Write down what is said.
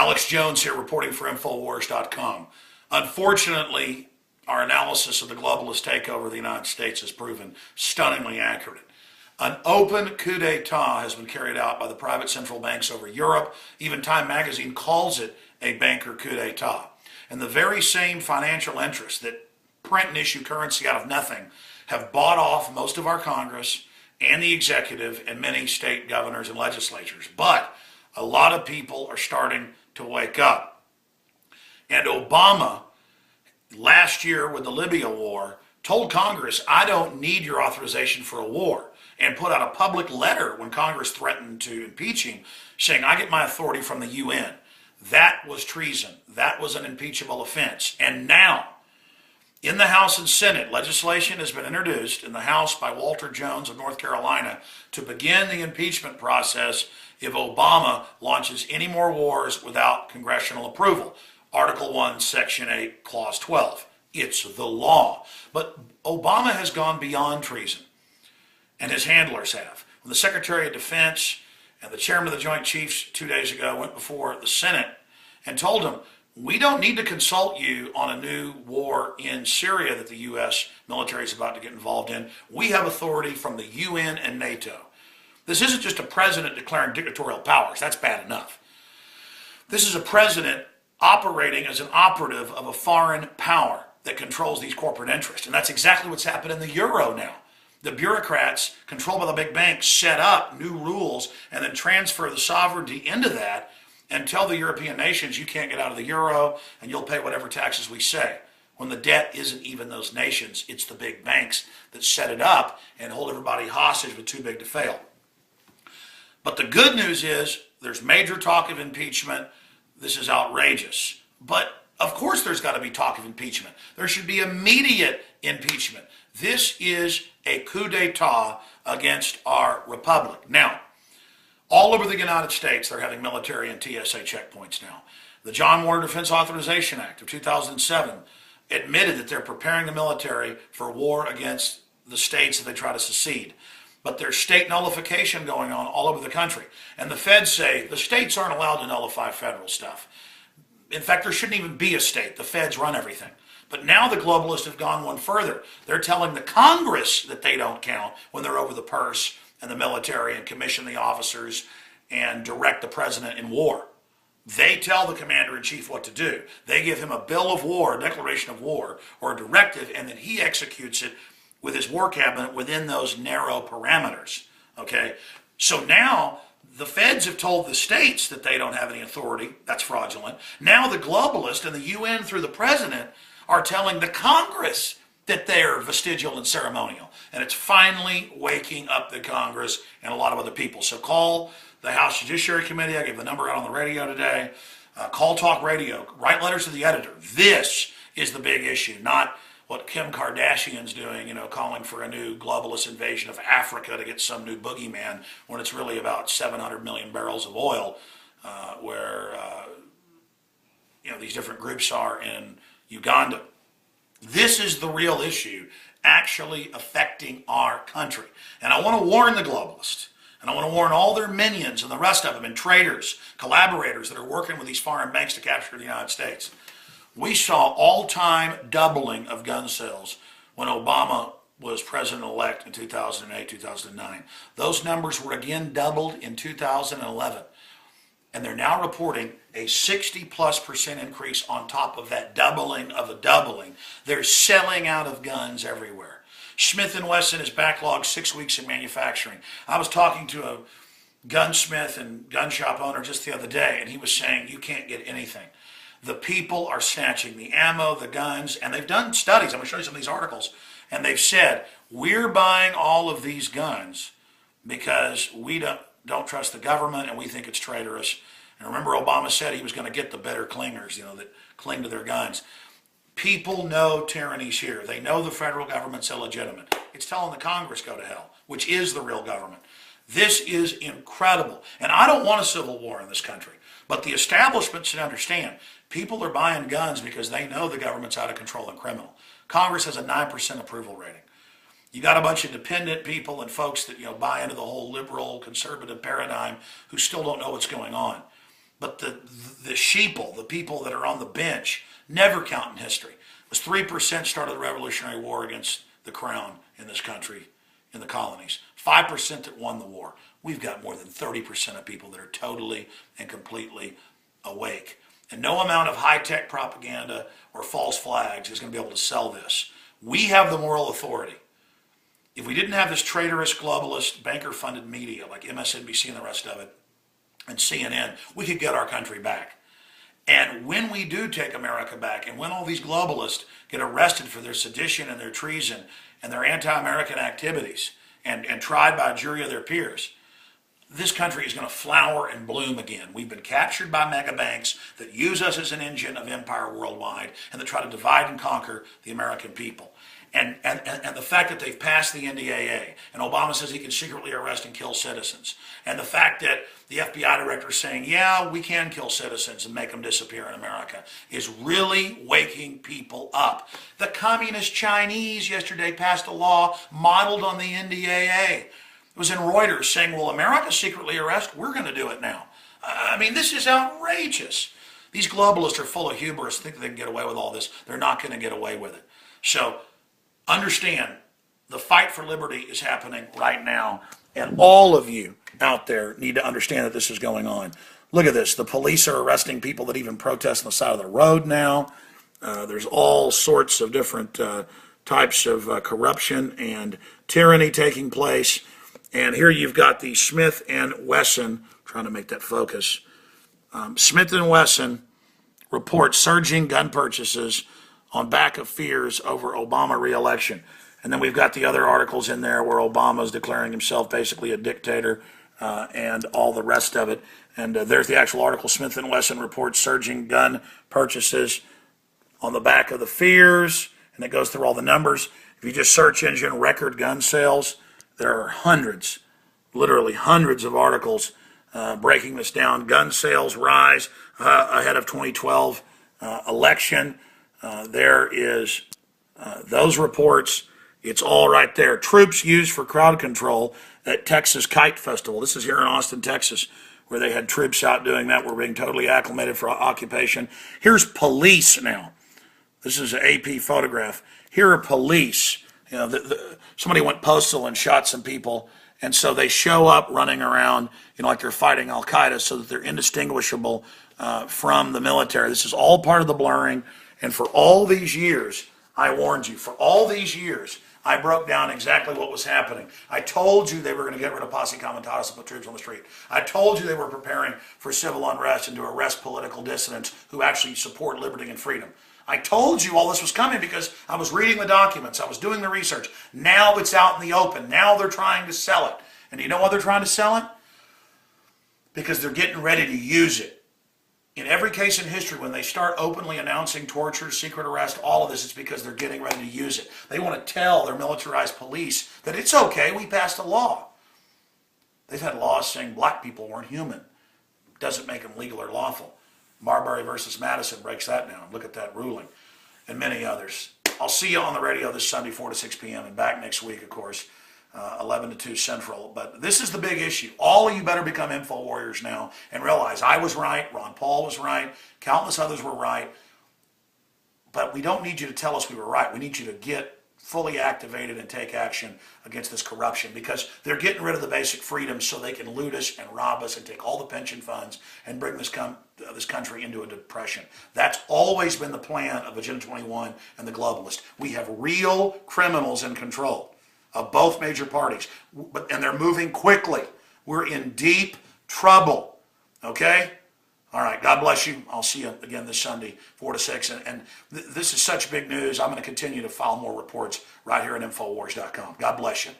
Alex Jones here reporting for Infowars.com. Unfortunately, our analysis of the globalist takeover of the United States has proven stunningly accurate. An open coup d'etat has been carried out by the private central banks over Europe. Even Time magazine calls it a banker coup d'etat. And the very same financial interests that print and issue currency out of nothing have bought off most of our Congress and the executive and many state governors and legislatures. But a lot of people are starting to wake up. And Obama, last year with the Libya war, told Congress, I don't need your authorization for a war, and put out a public letter when Congress threatened to impeach him, saying, I get my authority from the UN. That was treason. That was an impeachable offense. And now, in the House and Senate, legislation has been introduced in the House by Walter Jones of North Carolina to begin the impeachment process if Obama launches any more wars without congressional approval. Article 1, Section 8, Clause 12. It's the law. But Obama has gone beyond treason, and his handlers have. When the Secretary of Defense and the Chairman of the Joint Chiefs 2 days ago went before the Senate and told him, we don't need to consult you on a new war in Syria that the U.S. military is about to get involved in. We have authority from the UN and NATO. This isn't just a president declaring dictatorial powers. That's bad enough. This is a president operating as an operative of a foreign power that controls these corporate interests. And that's exactly what's happened in the euro now. The bureaucrats controlled by the big banks set up new rules and then transfer the sovereignty into that and tell the European nations you can't get out of the euro and you'll pay whatever taxes we say. When the debt isn't even those nations, it's the big banks that set it up and hold everybody hostage with too big to fail. But the good news is there's major talk of impeachment. This is outrageous. But of course there's got to be talk of impeachment. There should be immediate impeachment. This is a coup d'etat against our republic. Now, all over the United States, they're having military and TSA checkpoints now. The John Warner Defense Authorization Act of 2007 admitted that they're preparing the military for war against the states if they try to secede. But there's state nullification going on all over the country. And the feds say the states aren't allowed to nullify federal stuff. In fact, there shouldn't even be a state. The feds run everything. But now the globalists have gone one further. They're telling the Congress that they don't count when they're over the purse and the military and commission the officers and direct the president in war. They tell the commander-in-chief what to do. They give him a bill of war, a declaration of war, or a directive, and then he executes it with his war cabinet within those narrow parameters. Okay? So now the feds have told the states that they don't have any authority. That's fraudulent. Now the globalists and the UN through the president are telling the Congress that they're vestigial and ceremonial. And it's finally waking up the Congress and a lot of other people. So call the House Judiciary Committee. I gave the number out on the radio today. Call Talk Radio. Write letters to the editor. This is the big issue, not what Kim Kardashian's doing, calling for a new globalist invasion of Africa to get some new boogeyman, when it's really about 700 million barrels of oil, where these different groups are in Uganda. This is the real issue actually affecting our country. And I want to warn the globalists, and I want to warn all their minions and the rest of them, and traitors, collaborators that are working with these foreign banks to capture the United States. We saw all-time doubling of gun sales when Obama was president-elect in 2008, 2009. Those numbers were again doubled in 2011. And they're now reporting a 60+% increase on top of that doubling of a doubling. They're selling out of guns everywhere. Smith & Wesson is backlogged 6 weeks in manufacturing. I was talking to a gunsmith and gun shop owner just the other day, and he was saying, you can't get anything. The people are snatching the ammo, the guns, and they've done studies. I'm going to show you some of these articles. And they've said, we're buying all of these guns because we don't trust the government and we think it's traitorous. And remember, Obama said he was going to get the better clingers, that cling to their guns. People know tyranny's here. They know the federal government's illegitimate. It's telling the Congress go to hell, which is the real government. This is incredible. And I don't want a civil war in this country. But the establishment should understand, people are buying guns because they know the government's out of control and criminal. Congress has a 9% approval rating. You got a bunch of dependent people and folks that buy into the whole liberal conservative paradigm who still don't know what's going on. But the sheeple, the people that are on the bench, never count in history. It was 3% started the Revolutionary War against the crown in this country, in the colonies. 5% that won the war. We've got more than 30% of people that are totally and completely awake. And no amount of high-tech propaganda or false flags is going to be able to sell this. We have the moral authority. If we didn't have this traitorous, globalist, banker-funded media like MSNBC and the rest of it, and CNN, we could get our country back. And when we do take America back, and when all these globalists get arrested for their sedition and their treason and their anti-American activities and tried by a jury of their peers, this country is going to flower and bloom again. We've been captured by mega banks that use us as an engine of empire worldwide and that try to divide and conquer the American people. And the fact that they've passed the NDAA, and Obama says he can secretly arrest and kill citizens, and the fact that the FBI director is saying, yeah, we can kill citizens and make them disappear in America, is really waking people up. The communist Chinese yesterday passed a law modeled on the NDAA. It was in Reuters saying, well, America secretly arrests, we're going to do it now. I mean, this is outrageous. These globalists are full of hubris, think they can get away with all this. They're not going to get away with it. So understand, the fight for liberty is happening right now, and all of you out there need to understand that this is going on. Look at this. The police are arresting people that even protest on the side of the road now. There's all sorts of different types of corruption and tyranny taking place. And here you've got the Smith & Wesson, trying to make that focus. Smith & Wesson reports surging gun purchases on back of fears over Obama re-election. And then we've got the other articles in there where Obama's declaring himself basically a dictator and all the rest of it. And there's the actual article. Smith & Wesson reports surging gun purchases on the back of the fears. And it goes through all the numbers. If you just search engine record gun sales, there are hundreds, literally hundreds of articles breaking this down. Gun sales rise ahead of 2012 election. There is those reports. It's all right there. Troops used for crowd control at Texas Kite Festival. This is here in Austin, Texas, where they had troops out doing that. We're being totally acclimated for occupation. Here's police now. This is an AP photograph. Here are police. You know, somebody went postal and shot some people, and so they show up running around, you know, like they're fighting Al-Qaeda, so that they're indistinguishable from the military. This is all part of the blurring, and for all these years, I warned you. For all these years, I broke down exactly what was happening. I told you they were going to get rid of posse comitatus and put troops on the street. I told you they were preparing for civil unrest and to arrest political dissidents who actually support liberty and freedom. I told you all this was coming because I was reading the documents. I was doing the research. Now it's out in the open. Now they're trying to sell it. And do you know why they're trying to sell it? Because they're getting ready to use it. In every case in history, when they start openly announcing torture, secret arrest, all of this, it's because they're getting ready to use it. They want to tell their militarized police that it's okay, we passed a law. They've had laws saying black people weren't human. Doesn't make them legal or lawful. Marbury versus Madison breaks that down. Look at that ruling. And many others. I'll see you on the radio this Sunday, 4 to 6 p.m. and back next week, of course, 11 to 2 Central. But this is the big issue. All of you better become info warriors now and realize I was right, Ron Paul was right, countless others were right. But we don't need you to tell us we were right. We need you to get fully activated and take action against this corruption, because they're getting rid of the basic freedoms so they can loot us and rob us and take all the pension funds and bring this country into a depression. That's always been the plan of Agenda 21 and the globalists. We have real criminals in control of both major parties, and they're moving quickly. We're in deep trouble, okay? All right, God bless you. I'll see you again this Sunday, 4 to 6. And this is such big news. I'm going to continue to file more reports right here at Infowars.com. God bless you.